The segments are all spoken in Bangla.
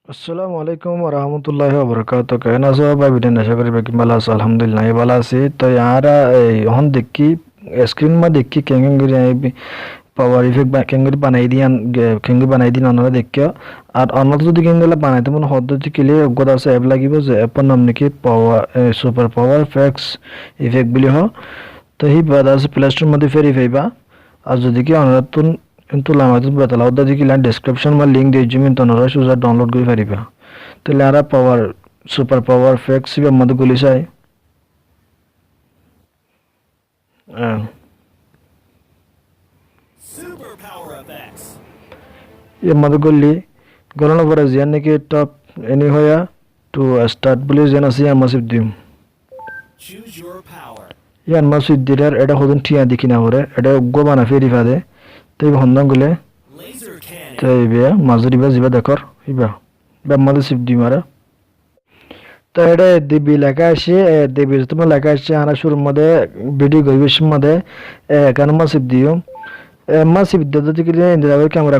আসসালামু আলাইকুম ওয়া রাহমাতুল্লাহি ওয়া বারাকাতুহু কেন আছো ভাই বিটেন আশা করি বাকি ভালো আছো আলহামদুলিল্লাহ এই ভালো আছি তো ইয়ারা এই হন দেখি স্ক্রিন মা দেখি কেঙ্গেন গরি পাওয়ার ইফেক্ট বা কেঙ্গরি বানাই দিয়ান কেঙ্গরি বানাই দিন অনারা দেখিও আর অন্য যদি কেঙ্গলা বানাইতে মন হদ্দতি কিলে গদা আছে অ্যাপ লাগিব যে অ্যাপের নাম নাকি power super power fax effect বলি হ তো হি বাদা আছে প্লে স্টোর মধ্যে ফেরি পাইবা আর যদি কি অনারা তুন কিন্তু লামাতুন বাতালা ওদা দিকে লাইন ডেসক্রিপশন মা লিংক দিয়ে জুমিন তনরা সুজা ডাউনলোড করে পারিবা তাহলে আর পাওয়ার সুপার পাওয়ার ফ্যাক্স ইবে মধ্যে গুলি চাই ইয়ে মধ্যে গুলি গলন পরে জিয়ান নাকি টপ এনি হয়া টু স্টার্ট বলে যেন আছে মাসিব দিম ইয়ান মাসিব দিরার এটা হদন ঠিয়া দেখি না ওরে এটা গো বানা ফেরি ফাদে তাই হন্দন গুলে তাই বিয়া মাজুরিবা জিবা দেখর ইবা বা মধ্যে সিপ দিম আর তো এটা দেবী লেখা আসে দেবীর তোমার লেখা আসছে আনা শুরুর মধ্যে ভিডিও গবেষণার মধ্যে এখানে মাসিব দিও মাসিব দিতে থেকে ক্যামেরা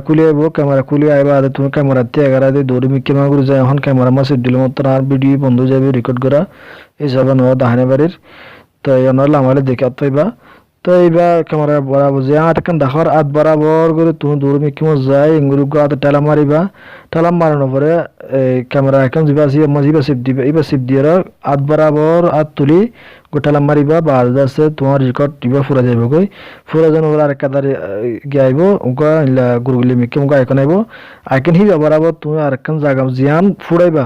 খুলে আইবা আদে তুমি ক্যামেরা তে এগারা দিয়ে দৌড়ি মিকে মাগুর যায় এখন ক্যামেরা মাসিব দিলে মতো আর ভিডিও বন্ধ যাবে রেকর্ড করা এই সব দাহানে বাড়ির তো এনার আমারে দেখে পাইবা তো এইবার ক্যামেরা বরাবর যে আটকান দেখার আত বরাবর করে তুমি দূর মিকি মজ যায় এগুলো আত টেলা মারিবা টেলা মারানোর পরে ক্যামেরা এখন যাবা আসি মাঝিবা সিপ দিবে এবার সিপ দিয়ে আত বরাবর আত তুলি গোটালা মারিবা বা আজ আছে তোমার রেকর্ড দিবা ফুরা যাবে কই ফুরা জানো আর কাদারে গিয়ে আইব উনকা গুরগুলি মিকি উনকা এখন আইব আইকন হিবা বরাবর তুমি আর একখান জায়গা জিয়ান ফুরাইবা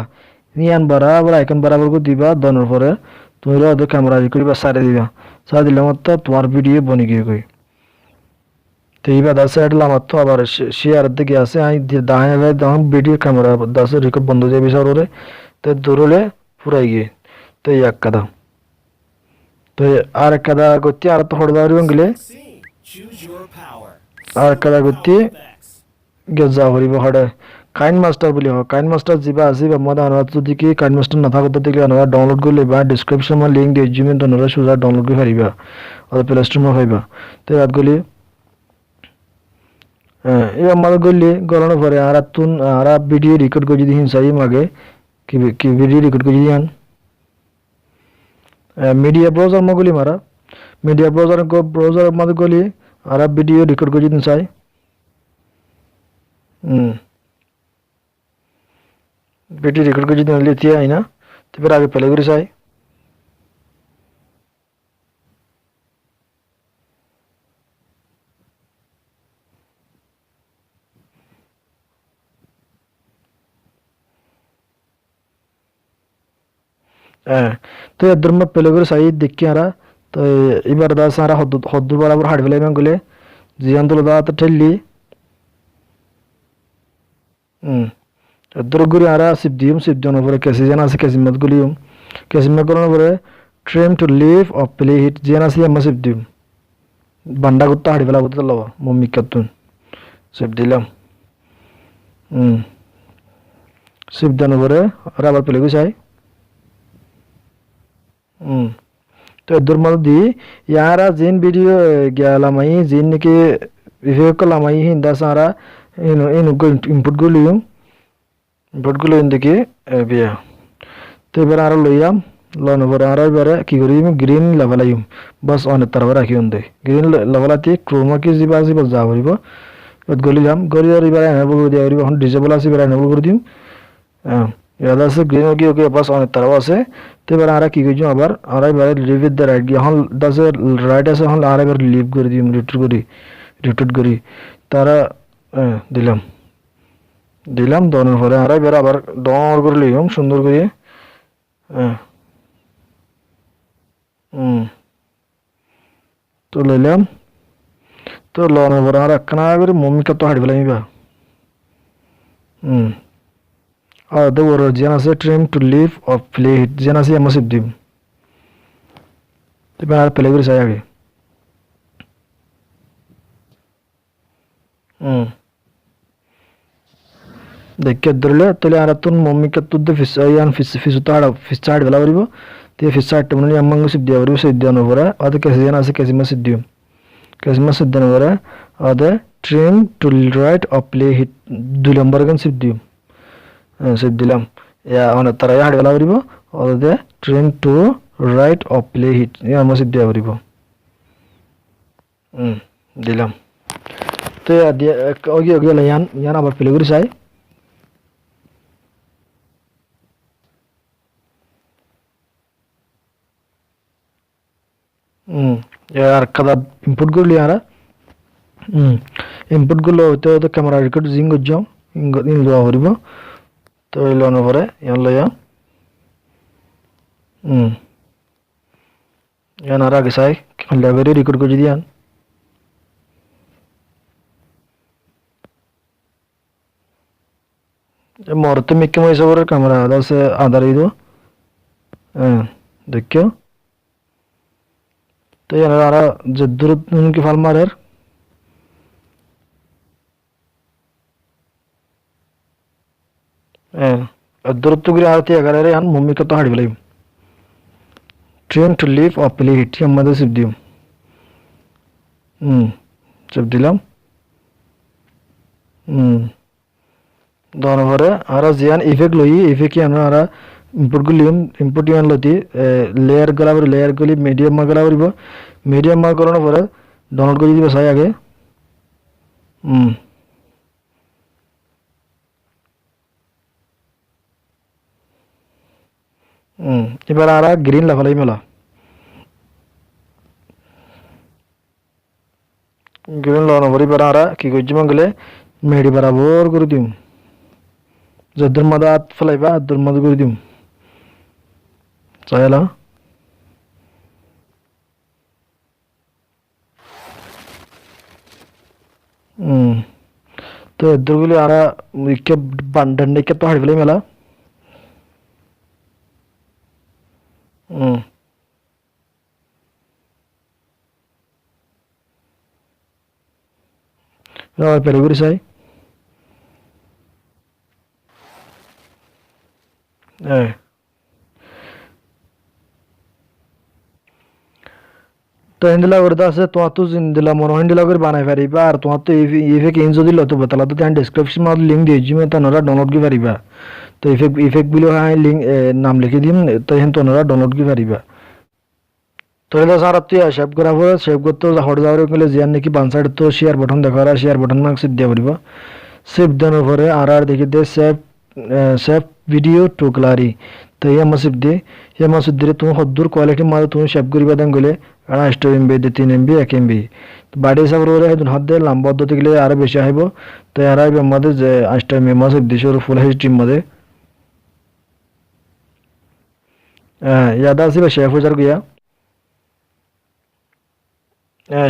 নিয়ান বরাবর আইকন বরাবর করে দিবা দনের পরে তুমি রদ ক্যামেরা রেকর্ড বা সারে দিবা সারা দিলে মতো তোমার ভিডিও বনি গিয়ে কই তো এইবার দাসে এটা লামাতো আবার শেয়ার দিকে আছে আমি দাহানে ভাই দাম ভিডিও ক্যামেরা দাসে রেকর্ড বন্ধ যাবে বিশারে তো দূরলে পুরাই গিয়ে তো এক কাদা তো আর এক কাদা গতি আর তো হড় দাঁড়িয়ে গেলে আর কাদা গতি গেজা হরিব হড়ে কাইনমাস্টার বলি হয় কাইনমাস্টার যা আছে বা মধ্যে আনার যদি কি কাইনমাস্টার না থাকতে দেখলে আনারা ডাউনলোড করলে বা ডিসক্রিপশন মা লিঙ্ক দিয়ে জিমেন তো আনারা সোজা ডাউনলোড করে পারিবা অথবা প্লে স্টোর মা পাইবা তো রাতগুলি এই আমাদের গলি গলানোর পরে আর তুন আর ভিডিও রেকর্ড করে যদি হিংসাই মাগে কি ভিডিও রেকর্ড করে দিয়ান মিডিয়া ব্রাউজার মা গলি মারা মিডিয়া ব্রাউজার আমাদের গলি আর ভিডিও রেকর্ড করে দিন চাই ভিডিও রেকর্ড করে যদি নিলে দিয়ে আই না তো ফের আগে প্লে করে চাই তো এদের মধ্যে প্লে করে চাই দেখি আর তো এবার দা সারা হদ্দুর বরাবর হাড় ফেলাই গুলে জিয়ান তুলো দা তো ঠেললি এদের গুলি আর সিপ দিওর পরে কেসি যেন আছে কেসিমত গুলিম কেসিমত করানোর পরে ট্রেম টু লিভ অফ প্লে হিট যেন আছে আমরা সিপ দিম বান্ডা করতে হাড়ি ফেলা করতে লব মম্মি কাতুন সিপ দিলাম সিপ দেওয়ার পরে আর আবার প্লে করে চাই তো এদের মধ্যে দি ইয়ারা জিন ভিডিও গেলামাই জিন নাকি রিভিউ করলামাই হিন্দা সারা ইনপুটগুলো দেখি বিয়া তো এবার আরো লইয়াম লন পরে আরো এবারে কি করি গ্রিন লেভেল আইম বাস অনেক তারপর রাখি দে গ্রিন লেভেল আতি ক্রোমা কি যা করিব গলি যাম গলি আর এবারে এনেবল করে দিয়া করিব এখন ডিসেবল আছে এবারে এনেবল করে দিম ইয়াদ আছে গ্রিন ওকে ওকে বাস অনেক তারাও আছে তো এবার আর কি করছি আবার আর এবারে লিভ উইথ দ্য রাইট গিয়ে এখন দাসে রাইট আছে এখন আর এবার লিভ করে দিম রিটুট করি তারা দিলাম দনের পরে আর এবার আবার ডর করে লিখলাম সুন্দর করে তো লইলাম তো লনের পরে আর একখানা করে মম্মিকা তো হাঁটি ফেলাম বা আর the word যেন আছে ট্রেম টু লিভ অফ প্লে হিট যেন আছে আমরা সিপ দিম তো আর প্লে করে চাই আগে দেখে ধরলে তাহলে আর তোর মম্মিকে তোর ফিস তো হাড় ফিস হাড় ফেলা পারিব তো ফিস হাড়টা মানে আমাঙ্গ সিপ দিয়া পারিব সিপ দেওয়ানোর পরে ওদের কেসি যেন আছে কেসিমা সিপ দিম কেসিমা সিপ দেওয়ানোর পরে ওদের ট্রেম টু রাইট অফ প্লে হিট 2 নম্বর গান সিপ দিম সেভ দিলাম মানে তারা হাড়ি গলা কৰিব অদে ট্রেন টু রাইট অফ প্লে হিট মই সেভ দিয়া কৰিব দিলাম তো দিয়া ওগি ওগি ইয়ান ইয়ান আবার প্লে করে চাই আর কাদা ইনপুট করলি আর ইনপুট গুলো হইতে হইতে ক্যামেরা রেকর্ড জিং করছাও ইন দেওয়া করিব তো এই লনের পরে ইয়ান লইয়া ইয়ান আর আগে চাই লেভেলে রেকর্ড করে দিয়ান മുറത്ത് മിക്ക മൈസൂർ ക്യാമറ അതാസ് ആധാർ ചെയ്തു देखियो तो यार आरा जद्दुर उनकी फाल मारेर अद्दुर तो गिरे आरती अगर अरे यान मम्मी का तो हाड़ी वाली ट्रेन टू लीव और प्ले हिट हम मदद सिर्फ दियो सिर्फ दिलाम दोनों भरे आरा जियान इफेक्ट लोई इफेक्ट यान आरा इनपुट गुलियन इनपुट यान लती लेयर गलावर लेयर गुली मीडियम मा गलावर बो मीडियम मा करनो भरे डाउनलोड कर दिबे साय आगे এবার আরা গ্রিন লাফালাই মেলা গ্রিন লাগানো পরে এবার আরা কি করছি মঙ্গলে মেডি বরাবর করে দিম যদ্দুর মধ্যে হাত ফেলাইবা আদ্দুর মধ্যে করে দিম চাইলা তো এদ্দুরগুলি আরা ইকে বান্ডান্ডে কে তো হাড়ি ফেলাই মেলা পেরে চাই তো হিন্দিলা করতে আছে তোমার তো জিন্দিলা মনো হিন্দিলা করে বানাই পারিবা আর তোমার তো ইফেক্ট ইন যদি লতো বতালা তো তার ডেসক্রিপশন মধ্যে লিংক দিয়েছি মে তোমরা ডাউনলোড কি পারিবা তো ইফেক্ট গুলো হ্যাঁ লিংক নাম লিখে দিম তো হেন তোমরা ডাউনলোড কি পারিবা তো এটা সারা তুই সেভ করা পরে সেভ করতে হট যাওয়ার গেলে জিয়ার নাকি বাম সাইড তো শেয়ার বাটন দেখা আর শেয়ার বাটন মার্ক সেভ দিয়া পারিবা সেভ দেওয়ার পরে আর দেখি দে সেভ ভিডিও টু গ্যালারি তো এই মাসিভ দে এই মাসিভ দিলে তুমি হদ্দুর কোয়ালিটি মাঝে তুমি সেভ করিবা দেন গেলে আর 8 MB 3 MB 1 MB বাড়ি হিসাব করে হাত দিয়ে লম্বা পদ্ধতি গেলে আরো বেশি আসবো তো আর আমাদের যে 8 MB মাসিভ দিছে ফুল এইচডি মধ্যে ইয়াদ আছে বা শেফ হয়ে গিয়া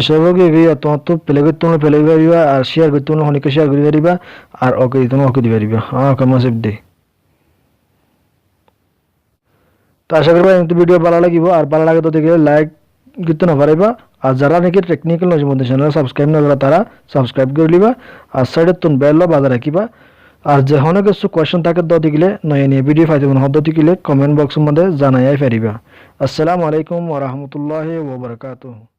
সেভাবে গিয়া তোমার তো প্লে করতে প্লে পারিবা আর শেয়ার করতে অনেকে শেয়ার করে পারিবা আর ওকে তুমি ওকে দিতে পারিবা ওকে মাসিভ দে তো আশা করি এমনি ভিডিও ভালো লাগিব আর ভালো লাগে তো দেখে লাইক করতে না পারিবা আর যারা নাকি টেকনিক্যাল নজিমুদ্দিন চ্যানেল সাবস্ক্রাইব না করা তারা সাবস্ক্রাইব করে লিবা আর সাইডে তুমি বেল বাজা রাখিবা আর যে অনেক কিছু কোয়েশ্চন থাকে দ দিলে নয় নিয়ে ভিডিও ফাইতে কোনো হদ দিলে কমেন্ট বক্সের মধ্যে জানাই পারিবা আসসালামু আলাইকুম ওয়া রাহমাতুল্লাহি ওয়া বারাকাতুহু